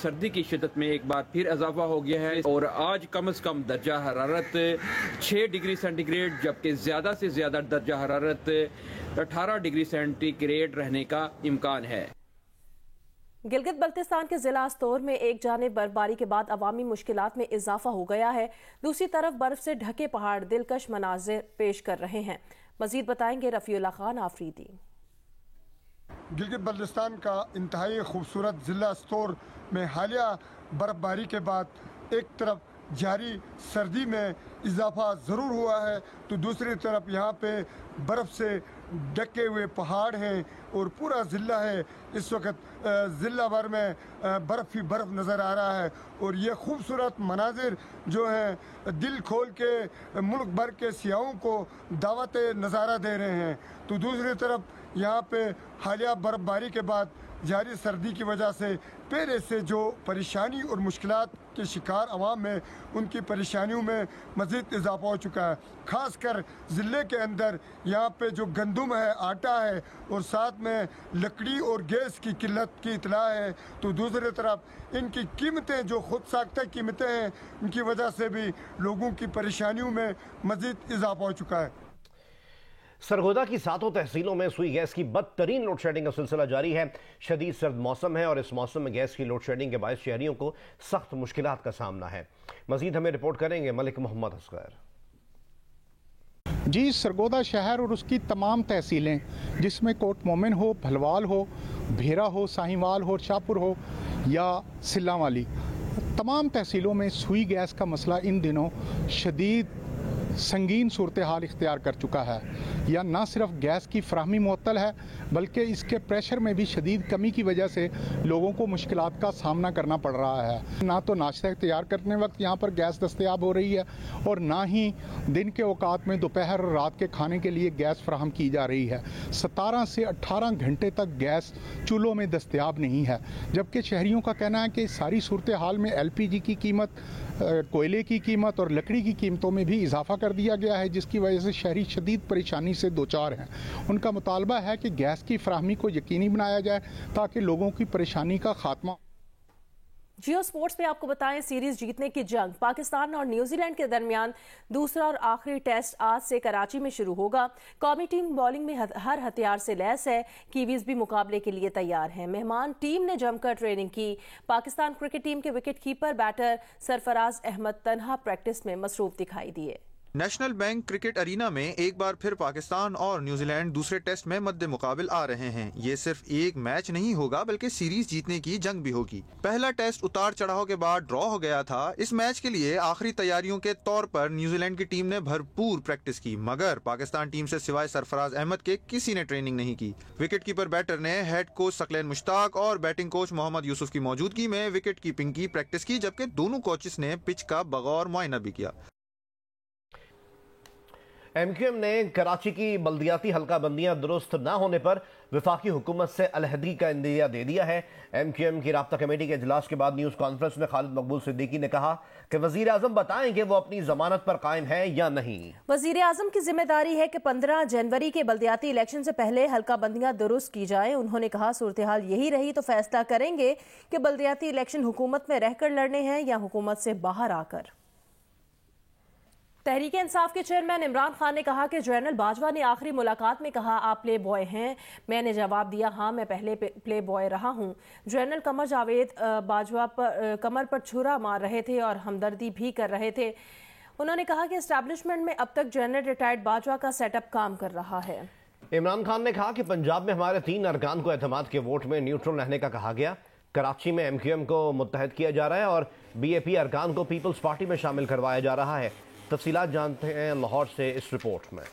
سردی کی شدت میں ایک بار پھر اضافہ ہو گیا ہے اور آج کم از کم درجہ حرارت 6 ڈگری سینٹی گریڈ جبکہ زیادہ سے زیادہ درجہ حرارت 18 ڈگری سینٹی گریڈ رہنے کا امکان ہے۔ گلگت بلتستان کے ضلع استور میں ایک جانب برفباری کے بعد عوامی مشکلات میں اضافہ ہو گیا ہے، دوسری طرف برف سے ڈھکے پہاڑ دلکش مناظر پیش کر رہے ہیں۔ مزید بتائیں گے رفیع اللہ خان آفریدی۔ گلگت بلتستان کا انتہائی خوبصورت ضلع استور میں حالیہ برف باری کے بعد ایک طرف جاری سردی میں اضافہ ضرور ہوا ہے تو دوسری طرف یہاں پہ برف سے ڈھکے ہوئے پہاڑ ہیں اور پورا ضلع ہے اس وقت ضلع بھر میں برف ہی برف نظر آ رہا ہے اور یہ خوبصورت مناظر جو ہیں دل کھول کے ملک بھر کے سیاحوں کو دعوت نظارہ دے رہے ہیں تو دوسری طرف یہاں پہ حالیہ برف باری کے بعد جاری سردی کی وجہ سے پہلے سے جو پریشانی اور مشکلات کے شکار عوام ہیں ان کی پریشانیوں میں مزید اضافہ ہو چکا ہے، خاص کر ضلع کے اندر یہاں پہ جو گندم ہے، آٹا ہے اور ساتھ میں لکڑی اور گیس کی قلت کی اطلاع ہے تو دوسری طرف ان کی قیمتیں جو خود ساختہ قیمتیں ہیں ان کی وجہ سے بھی لوگوں کی پریشانیوں میں مزید اضافہ ہو چکا ہے۔ سرگودا کی 7 تحصیلوں میں سوئی گیس کی بدترین لوڈ شیڈنگ کا سلسلہ جاری ہے۔ شدید سرد موسم ہے اور اس موسم میں گیس کی لوڈ شیڈنگ کے باعث شہریوں کو سخت مشکلات کا سامنا ہے۔ مزید ہمیں رپورٹ کریں گے ملک محمد اصغر۔ جی، سرگودا شہر اور اس کی تمام تحصیلیں جس میں کوٹ مومن ہو، بھلوال ہو، بھیرا ہو، ساہیوال ہو، شاہپور ہو یا سلاں والی، تمام تحصیلوں میں سوئی گیس کا مسئلہ ان دنوں شدید سنگین صورتحال اختیار کر چکا ہے۔ یا نہ صرف گیس کی فراہمی معطل ہے بلکہ اس کے پریشر میں بھی شدید کمی کی وجہ سے لوگوں کو مشکلات کا سامنا کرنا پڑ رہا ہے۔ نہ تو ناشتہ تیار کرنے وقت یہاں پر گیس دستیاب ہو رہی ہے اور نہ ہی دن کے اوقات میں دوپہر اور رات کے کھانے کے لیے گیس فراہم کی جا رہی ہے۔ 17 سے 18 گھنٹے تک گیس چولہوں میں دستیاب نہیں ہے، جبکہ شہریوں کا کہنا ہے کہ ساری صورتحال میں LPG کی قیمت، کوئلے کی قیمت اور لکڑی کی قیمتوں میں بھی اضافہ کر دیا گیا ہے، جس کی وجہ سے شہری شدید پریشانی سے دوچار ہیں۔ ان کا مطالبہ ہے کہ گیس کی فراہمی کو یقینی بنایا جائے تاکہ لوگوں کی پریشانی کا خاتمہ۔ جیو سپورٹس میں آپ کو بتائیں، سیریز جیتنے کی جنگ پاکستان اور نیوزی لینڈ کے درمیان دوسرا اور آخری ٹیسٹ آج سے کراچی میں شروع ہوگا۔ قومی ٹیم بولنگ میں ہر ہتھیار سے لیس ہے، کیویز بھی مقابلے کے لیے تیار ہیں۔ مہمان ٹیم نے جم کر ٹریننگ کی۔ پاکستان کرکٹ ٹیم کے وکٹ کیپر بیٹر سرفراز احمد تنہا پریکٹس میں مصروف دکھائی دیے۔ نیشنل بینک کرکٹ ارینا میں ایک بار پھر پاکستان اور نیوزی لینڈ دوسرے ٹیسٹ میں مد مقابل آ رہے ہیں۔ یہ صرف ایک میچ نہیں ہوگا بلکہ سیریز جیتنے کی جنگ بھی ہوگی۔ پہلا ٹیسٹ اتار چڑھاؤ کے بعد ڈرا ہو گیا تھا۔ اس میچ کے لیے آخری تیاریوں کے طور پر نیوزی لینڈ کی ٹیم نے بھرپور پریکٹس کی، مگر پاکستان ٹیم سے سوائے سرفراز احمد کے کسی نے ٹریننگ نہیں کی۔ وکٹ کیپر بیٹر نے ہیڈ کوچ ثقلین مشتاق اور بیٹنگ کوچ محمد یوسف کی موجودگی میں وکٹ کیپنگ کی پریکٹس کی، جبکہ دونوں کوچز نے پچ کا بغور معائنہ بھی کیا۔ MQM نے کراچی کی بلدیاتی حلقہ بندیاں درست نہ ہونے پر وفاقی حکومت سے علیحدگی کا اندیہ دے دیا ہے۔ MQM کی رابطہ کمیٹی کے اجلاس کے بعد نیوز کانفرنس میں خالد مقبول صدیقی نے کہا کہ وزیر اعظم بتائیں کہ وہ اپنی ضمانت پر قائم ہے یا نہیں۔ وزیر اعظم کی ذمہ داری ہے کہ 15 جنوری کے بلدیاتی الیکشن سے پہلے حلقہ بندیاں درست کی جائیں۔ انہوں نے کہا صورتحال یہی رہی تو فیصلہ کریں گے کہ بلدیاتی الیکشن حکومت میں رہ کر لڑنے ہیں یا حکومت سے باہر آ کر۔ تحریک انصاف کے چیئرمین عمران خان نے کہا کہ جنرل باجوہ نے آخری ملاقات میں کہا آپ پلے بوائے ہیں۔ میں نے جواب دیا ہاں میں پہلے پلے بوائے رہا ہوں۔ جنرل قمر جاوید باجوہ پر کمر پر چھرا مار رہے تھے اور ہمدردی بھی کر رہے تھے۔ انہوں نے کہا کہ اسٹیبلشمنٹ میں اب تک جنرل ریٹائرڈ باجوہ کا سیٹ اپ کام کر رہا ہے۔ عمران خان نے کہا کہ پنجاب میں ہمارے 3 ارکان کو اعتماد کے ووٹ میں نیوٹرل رہنے کا کہا گیا۔ کراچی میں MQM کو متحد کیا جا رہا ہے اور BAP ارکان کو پیپلز پارٹی میں شامل کروایا جا رہا ہے۔ تفصیلات جانتے ہیں لاہور سے اس رپورٹ میں۔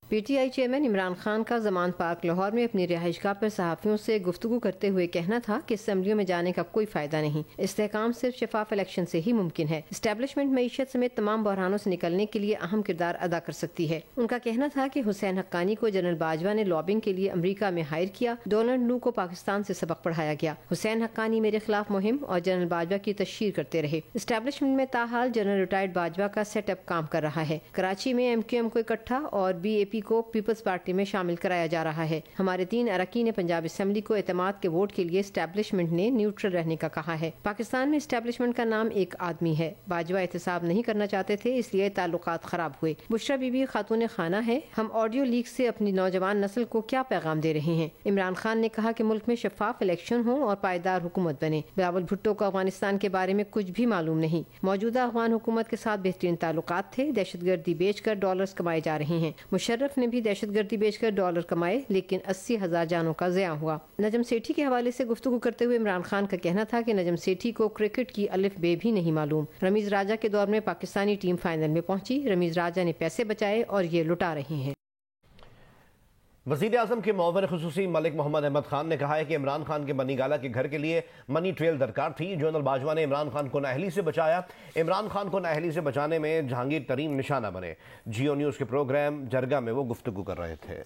PTI چیئرمین عمران خان کا زمان پارک لاہور میں اپنی رہائش گاہ پر صحافیوں سے گفتگو کرتے ہوئے کہنا تھا کہ اسمبلیوں میں جانے کا کوئی فائدہ نہیں، استحکام صرف شفاف الیکشن سے ہی ممکن ہے۔ اسٹیبلشمنٹ معیشت سمیت تمام بحرانوں سے نکلنے کے لیے اہم کردار ادا کر سکتی ہے۔ ان کا کہنا تھا کہ حسین حقانی کو جنرل باجوہ نے لابنگ کے لیے امریکہ میں ہائر کیا، ڈونلڈ نو کو پاکستان سے سبق پڑھایا گیا۔ حسین حقانی میرے خلاف مہم اور جنرل باجوہ کی تشہیر کرتے رہے۔ اسٹیبلشمنٹ میں تاحال جنرل ریٹائرڈ باجوہ کا سیٹ اپ کام کر رہا ہے۔ کراچی میں MQM کو اکٹھا اور BAP صدیقی کو پیپلز پارٹی میں شامل کرایا جا رہا ہے۔ ہمارے 3 اراکین پنجاب اسمبلی کو اعتماد کے ووٹ کے لیے اسٹیبلشمنٹ نے نیوٹرل رہنے کا کہا ہے۔ پاکستان میں اسٹیبلشمنٹ کا نام ایک آدمی ہے۔ باجوہ احتساب نہیں کرنا چاہتے تھے، اس لیے تعلقات خراب ہوئے۔ بشرا بی بی خاتون خانہ ہے۔ ہم آڈیو لیک سے اپنی نوجوان نسل کو کیا پیغام دے رہے ہیں؟ عمران خان نے کہا کہ ملک میں شفاف الیکشن ہوں اور پائیدار حکومت بنے۔ بلاول بھٹو کو افغانستان کے بارے میں کچھ بھی معلوم نہیں۔ موجودہ افغان حکومت کے ساتھ بہترین تعلقات تھے، دہشت گردی بیچ کر ڈالرز کمائے جا رہے ہیں۔ مشرف نے بھی دہشت گردی بیچ کر ڈالر کمائے، لیکن 80,000 جانوں کا ضیاع ہوا۔ نجم سیٹھی کے حوالے سے گفتگو کرتے ہوئے عمران خان کا کہنا تھا کہ نجم سیٹھی کو کرکٹ کی الف بے بھی نہیں معلوم۔ رمیز راجہ کے دور میں پاکستانی ٹیم فائنل میں پہنچی، رمیز راجہ نے پیسے بچائے اور یہ لٹا رہے ہیں۔ وزیر اعظم کے معاون خصوصی ملک محمد احمد خان نے کہا ہے کہ عمران خان کے منی گالا کے گھر کے لیے منی ٹریل درکار تھی۔ جنرل باجوہ نے عمران خان کو نااہلی سے بچایا۔ عمران خان کو نااہلی سے بچانے میں جہانگیر ترین نشانہ بنے۔ جیو نیوز کے پروگرام جرگہ میں وہ گفتگو کر رہے تھے۔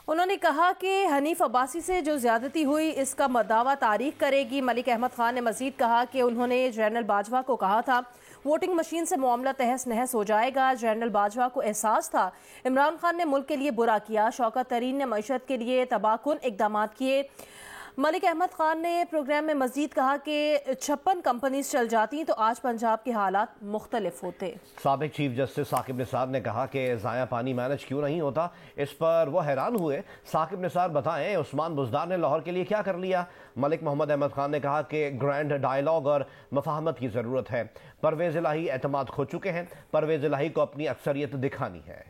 انہوں نے کہا کہ حنیف عباسی سے جو زیادتی ہوئی اس کا دعویٰ تاریخ کرے گی۔ ملک احمد خان نے مزید کہا کہ انہوں نے جنرل باجوہ کو کہا تھا ووٹنگ مشین سے معاملہ تہس نہس ہو جائے گا۔ جنرل باجوہ کو احساس تھا عمران خان نے ملک کے لیے برا کیا۔ شوکت ترین نے معیشت کے لیے تباہ کن اقدامات کیے۔ ملک احمد خان نے پروگرام میں مزید کہا کہ 56 کمپنیز چل جاتی تو آج پنجاب کے حالات مختلف ہوتے۔ سابق چیف جسٹس ثاقب نثار نے کہا کہ ضائع پانی مینج کیوں نہیں ہوتا، اس پر وہ حیران ہوئے۔ ثاقب نثار بتائیں عثمان بزدار نے لاہور کے لیے کیا کر لیا؟ ملک محمد احمد خان نے کہا کہ گرینڈ ڈائیلاگ اور مفاہمت کی ضرورت ہے۔ پرویز الہی اعتماد کھو چکے ہیں، پرویز الہی کو اپنی اکثریت دکھانی ہے۔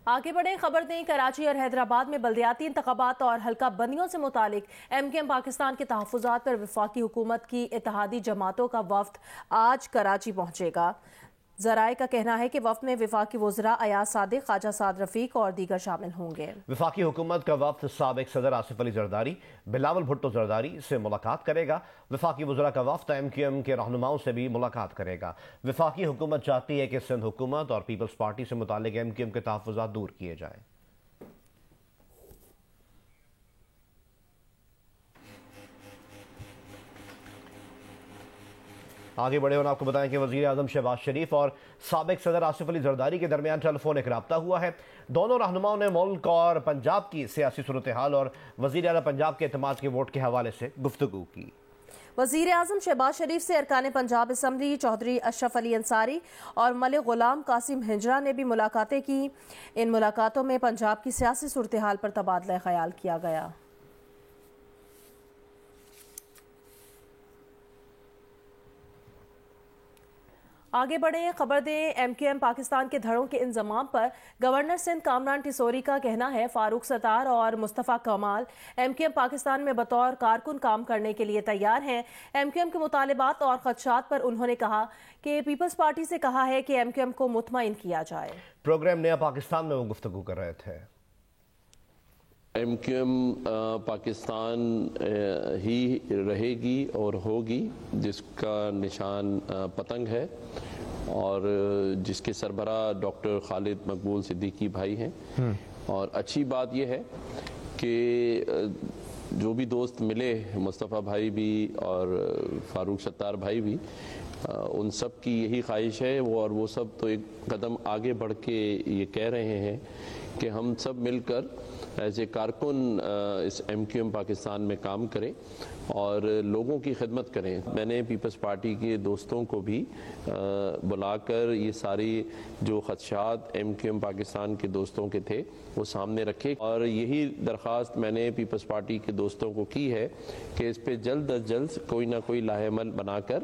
آگے بڑھیں، خبر دیں کراچی اور حیدرآباد میں بلدیاتی انتخابات اور حلقہ بندیوں سے متعلق ایم کیو ایم پاکستان کے تحفظات پر وفاقی حکومت کی اتحادی جماعتوں کا وفد آج کراچی پہنچے گا۔ ذرائع کا کہنا ہے کہ وفد میں وفاقی وزراء ایاز صادق، خواجہ سعد رفیق اور دیگر شامل ہوں گے۔ وفاقی حکومت کا وفد سابق صدر آصف علی زرداری، بلاول بھٹو زرداری سے ملاقات کرے گا۔ وفاقی وزراء کا وفد ایم کیو ایم کے رہنماؤں سے بھی ملاقات کرے گا۔ وفاقی حکومت چاہتی ہے کہ سندھ حکومت اور پیپلز پارٹی سے متعلق ایم کیو ایم کے تحفظات دور کیے جائیں۔ آگے بڑھے اور آپ کو بتائیں کہ وزیر اعظم شہباز شریف اور سابق صدر آصف علی زرداری کے درمیان ٹیلی فونک رابطہ ہوا ہے۔ دونوں رہنماؤں نے ملک اور پنجاب کی سیاسی صورتحال اور وزیر اعلیٰ پنجاب کے اعتماد کے ووٹ کے حوالے سے گفتگو کی۔ وزیر اعظم شہباز شریف سے ارکان پنجاب اسمبلی چودھری اشرف علی انصاری اور ملک غلام قاسم ہنجرا نے بھی ملاقاتیں کی۔ ان ملاقاتوں میں پنجاب کی سیاسی صورتحال پر تبادلہ خیال کیا گیا۔ آگے بڑھیں، خبر دیں ایم کیو ایم پاکستان کے دھڑوں کے انضمام پر گورنر سندھ کامران ٹیسوری کا کہنا ہے فاروق ستار اور مصطفیٰ کمال ایم کیو ایم پاکستان میں بطور کارکن کام کرنے کے لیے تیار ہیں۔ ایم کیو ایم کے مطالبات اور خدشات پر انہوں نے کہا کہ پیپلز پارٹی سے کہا ہے کہ ایم کیو ایم کو مطمئن کیا جائے۔ پروگرام نیا پاکستان میں وہ گفتگو کر رہے تھے۔ ایم کیو ایم پاکستان ہی رہے گی اور ہوگی، جس کا نشان پتنگ ہے اور جس کے سربراہ ڈاکٹر خالد مقبول صدیقی بھائی ہیں۔ اور اچھی بات یہ ہے کہ جو بھی دوست ملے، مصطفیٰ بھائی بھی اور فاروق ستار بھائی بھی، ان سب کی یہی خواہش ہے اور وہ سب تو ایک قدم آگے بڑھ کے یہ کہہ رہے ہیں کہ ہم سب مل کر ایز اے کارکن اس ایم کیو ایم پاکستان میں کام کریں اور لوگوں کی خدمت کریں۔ میں نے پیپلز پارٹی کے دوستوں کو بھی بلا کر یہ ساری جو خدشات ایم کیو ایم پاکستان کے دوستوں کے تھے وہ سامنے رکھے، اور یہی درخواست میں نے پیپلز پارٹی کے دوستوں کو کی ہے کہ اس پہ جلد از جلد کوئی نہ کوئی لاہ عمل بنا کر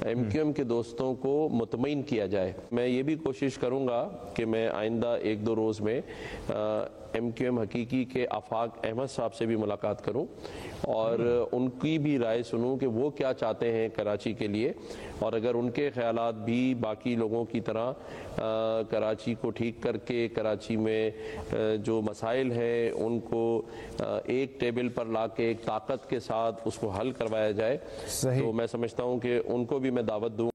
ایم کیو ایم کے دوستوں کو مطمئن کیا جائے۔ میں یہ بھی کوشش کروں گا کہ میں آئندہ 1-2 روز میں ایم کیو ایم حقیقی کے آفاق احمد صاحب سے بھی ملاقات کروں اور ان کی بھی رائے سنوں کہ وہ کیا چاہتے ہیں کراچی کے لیے، اور اگر ان کے خیالات بھی باقی لوگوں کی طرح کراچی کو ٹھیک کر کے کراچی میں جو مسائل ہیں ان کو ایک ٹیبل پر لا کے ایک طاقت کے ساتھ اس کو حل کروایا جائے، تو میں سمجھتا ہوں کہ ان کو بھی میں دعوت دوں۔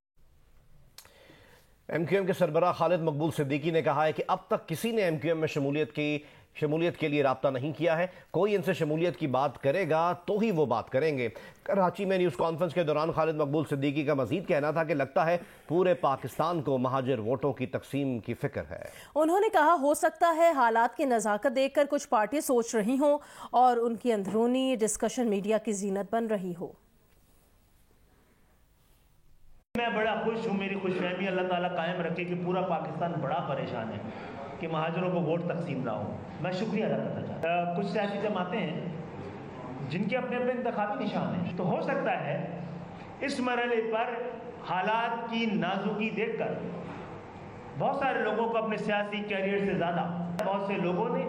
ایم کیو ایم کے سربراہ خالد مقبول صدیقی نے کہا ہے کہ اب تک کسی نے ایم کیو ایم میں شمولیت کی شمولیت کے لیے رابطہ نہیں کیا ہے. کوئی ان سے شمولیت کی بات کرے گا تو ہی وہ بات کریں گے. کراچی میں نیوز کانفرنس کے دوران خالد مقبول صدیقی کا مزید کہنا تھا کہ لگتا ہے پورے پاکستان کو مہاجر ووٹوں کی تقسیم کی فکر ہے. انہوں نے کہا ہو سکتا ہے حالات کی نزاکت دیکھ کر کچھ پارٹی سوچ رہی ہوں اور ان کی اندرونی ڈسکشن میڈیا کی زینت بن رہی ہو. میں بڑا خوش ہوں, میری خوش فہمی اللہ تعالیٰ قائم رکھے کہ پورا پاکستان بڑا پریشان ہے کہ مہاجروں کو ووٹ تقسیم نہ ہو. میں شکریہ ادا کرنا چاہتا ہوں. کچھ سیاسی جماعتیں ہیں جن کے اپنے اپنے انتخابی نشان ہیں, تو ہو سکتا ہے اس مرحلے پر حالات کی نازکی دیکھ کر بہت سارے لوگوں کو اپنے سیاسی کیریئر سے زیادہ بہت سے لوگوں نے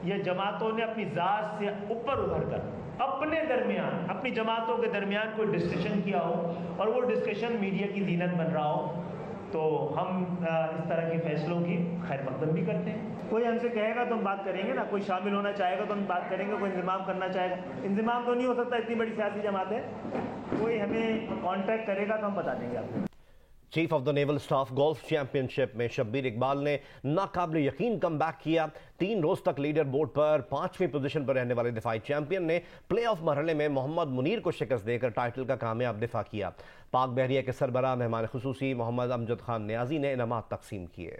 یا جماعتوں نے اپنی ذات سے اوپر ابھر کر اپنے درمیان, اپنی جماعتوں کے درمیان کوئی ڈسکشن کیا ہو اور وہ ڈسکشن میڈیا کی زینت بن رہا ہو, تو ہم اس طرح کے فیصلوں کی خیر مقدم بھی کرتے ہیں. کوئی ہم سے کہے گا تو ہم بات کریں گے نا, کوئی شامل ہونا چاہے گا تو ہم بات کریں گے, کوئی انضمام کرنا چاہے گا. انضمام تو نہیں ہو سکتا, اتنی بڑی سیاسی جماعت ہے. کوئی ہمیں کانٹیکٹ کرے گا تو ہم بتا دیں گے آپ کو. Chief of the naval staff golf championship میں شبیر اقبال نے ناقابل یقین کم بیک کیا. 3 روز تک لیڈر بورڈ پر 5ویں پوزیشن پر رہنے والے دفاعی چیمپئن نے پلے آف مرحلے میں محمد منیر کو شکست دے کر ٹائٹل کا کامیاب دفاع کیا. پاک بحریہ کے سربراہ مہمان خصوصی محمد امجد خان نیازی نے انعامات تقسیم کیے.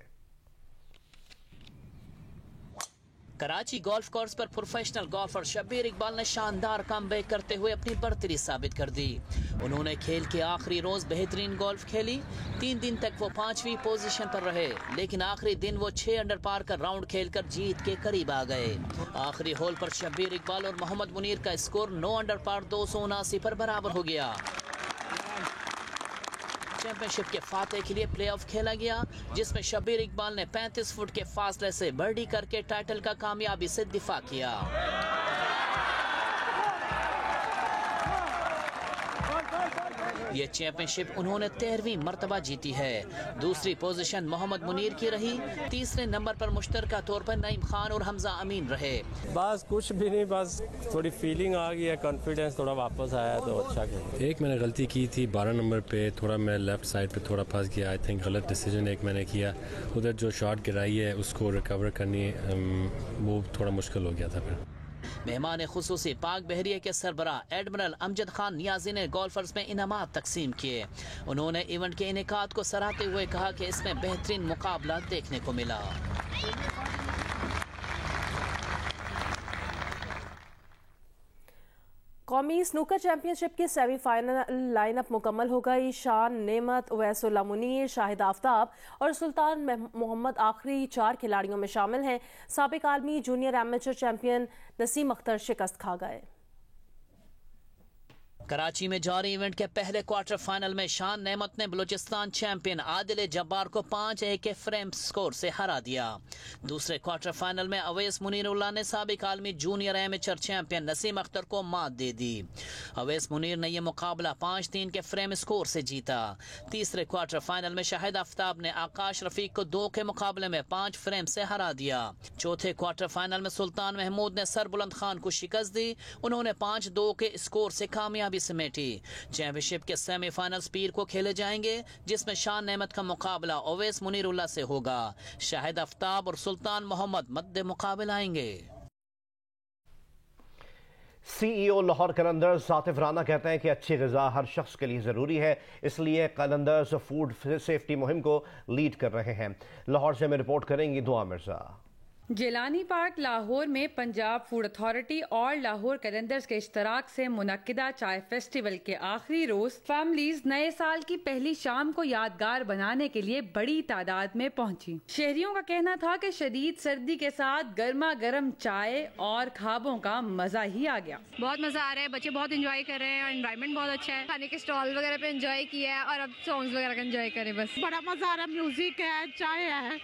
کراچی گولف کورس پر پروفیشنل گولفر شبیر اقبال نے شاندار کم بیک کرتے ہوئے اپنی برتری ثابت کر دی. انہوں نے کھیل کے آخری روز بہترین گولف کھیلی. 3 دن تک وہ 5ویں پوزیشن پر رہے, لیکن آخری دن وہ 6 انڈر پار کا راؤنڈ کھیل کر جیت کے قریب آ گئے. آخری ہول پر شبیر اقبال اور محمد منیر کا اسکور 9 انڈر پار 279 پر برابر ہو گیا. چیمپئن شپ کے فاتح کے لیے پلے آف کھیلا گیا, جس میں شبیر اقبال نے 35 فٹ کے فاصلے سے برڈی کر کے ٹائٹل کا کامیابی سے دفاع کیا. یہ چیمپئن شپ انہوں نے 13ویں مرتبہ جیتی ہے. دوسری پوزیشن محمد منیر کی رہی. تیسرے نمبر پر مشترکہ طور پر نعیم خان اور حمزہ امین رہے. بس کچھ بھی نہیں, بس تھوڑی فیلنگ آ گئی ہے, کانفیڈنس تھوڑا واپس آیا تو اچھا کھیلا. ایک میں نے غلطی کی تھی 12 نمبر پہ, تھوڑا میں لیفٹ سائڈ پہ تھوڑا پھنس گیا. آئی تھنک غلط ڈیسیجن ایک میں نے کیا. ادھر جو شاٹ گرائی ہے اس کو ریکور کرنی وہ تھوڑا مشکل ہو گیا تھا. پھر مہمان خصوصی پاک بحریہ کے سربراہ ایڈمرل امجد خان نیازی نے گولفرز میں انعامات تقسیم کیے. انہوں نے ایونٹ کے انعقاد کو سراہتے ہوئے کہا کہ اس میں بہترین مقابلہ دیکھنے کو ملا. قومی سنوکر چیمپئن شپ کی سیمی فائنل لائن اپ مکمل ہو گئی. شان نعمت, اویس اللہ منیر, شاہد آفتاب اور سلطان محمد آخری 4 کھلاڑیوں میں شامل ہیں. سابق عالمی جونیئر ایمیچر چیمپئن نسیم اختر شکست کھا گئے. کراچی میں جاری ایونٹ کے پہلے کوارٹر فائنل میں شان نعمت نے بلوچستان چیمپئن عادل جبار کو 5-1 کے فریم سکور سے ہرا دیا. دوسرے کوارٹر فائنل میں اویس منیر اللہ نے سابق عالمی جونیئر ایمیچر چیمپئن نسیم اختر کو مات دے دی. اویس منیر نے یہ مقابلہ 5-3 کے فریم سکور سے جیتا. تیسرے کوارٹر فائنل میں شاہد آفتاب نے آکاش رفیق کو 2 کے مقابلے میں 5 فریم سے ہرا دیا. چوتھے کوارٹر فائنل میں سلطان محمود نے سر بلند خان کو شکست دی. انہوں نے 5-2 کے اسکور سے کامیابی سمیٹی. چیمپئن شپ کے سیمی فائنلز پیر کو کھیلے جائیں گے, جس میں شان نعمت کا مقابلہ اویس منیر اللہ سے ہوگا. شاہد آفتاب اور سلطان محمد مد مقابل آئیں گے. سی ای او لاہور قلندرز عاطف رانا کہتے ہیں کہ اچھی غذا ہر شخص کے لیے ضروری ہے, اس لیے قلندرز فوڈ سیفٹی مہم کو لیڈ کر رہے ہیں. لاہور سے ہمیں رپورٹ کریں گی دعا مرزا. جیلانی پارک لاہور میں پنجاب فوڈ اتھارٹی اور لاہور قلندرز کے اشتراک سے منعقدہ چائے فیسٹیول کے آخری روز فیملیز نئے سال کی پہلی شام کو یادگار بنانے کے لیے بڑی تعداد میں پہنچی. شہریوں کا کہنا تھا کہ شدید سردی کے ساتھ گرما گرم چائے اور کھابوں کا مزہ ہی آ گیا. بہت مزہ آ رہا ہے, بچے بہت انجوائے کر رہے ہیں اور انوائرمنٹ بہت اچھا ہے. کھانے کے اسٹال وغیرہ پہ انجوائے کیا ہے اور اب سانگز وغیرہ کا انجوائے کریں. بس بڑا مزہ آ رہا ہے, میوزک ہے, چائے ہے,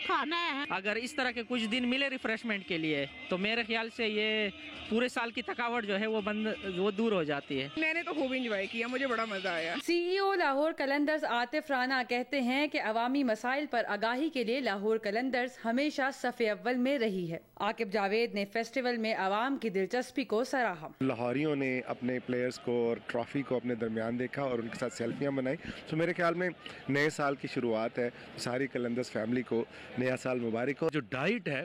کھانا ہے. اگر اس طرح کے کچھ دن ملے ریفریشمنٹ کے لیے تو میرے خیال سے یہ پورے سال کی تھکاوٹ جو ہے وہ دور ہو جاتی ہے. میں نے تو خوب انجوائے کیا, مجھے بڑا مزہ آیا. سی ای او لاہور قلندرز عاطف رانا کہتے ہیں کہ عوامی مسائل پر آگاہی کے لیے لاہور قلندرز ہمیشہ صف اول میں رہی ہے. عاقب جاوید نے فیسٹیول میں عوام کی دلچسپی کو سراہا. لاہوریوں نے اپنے پلیئرز کو اور ٹرافی کو اپنے درمیان دیکھا اور ان کے ساتھ سیلفیاں بنائی. تو میرے خیال میں نئے سال کی شروعات ہے. ساری قلندرز فیملی کو نیا سال مبارک ہو. جو ڈائٹ ہے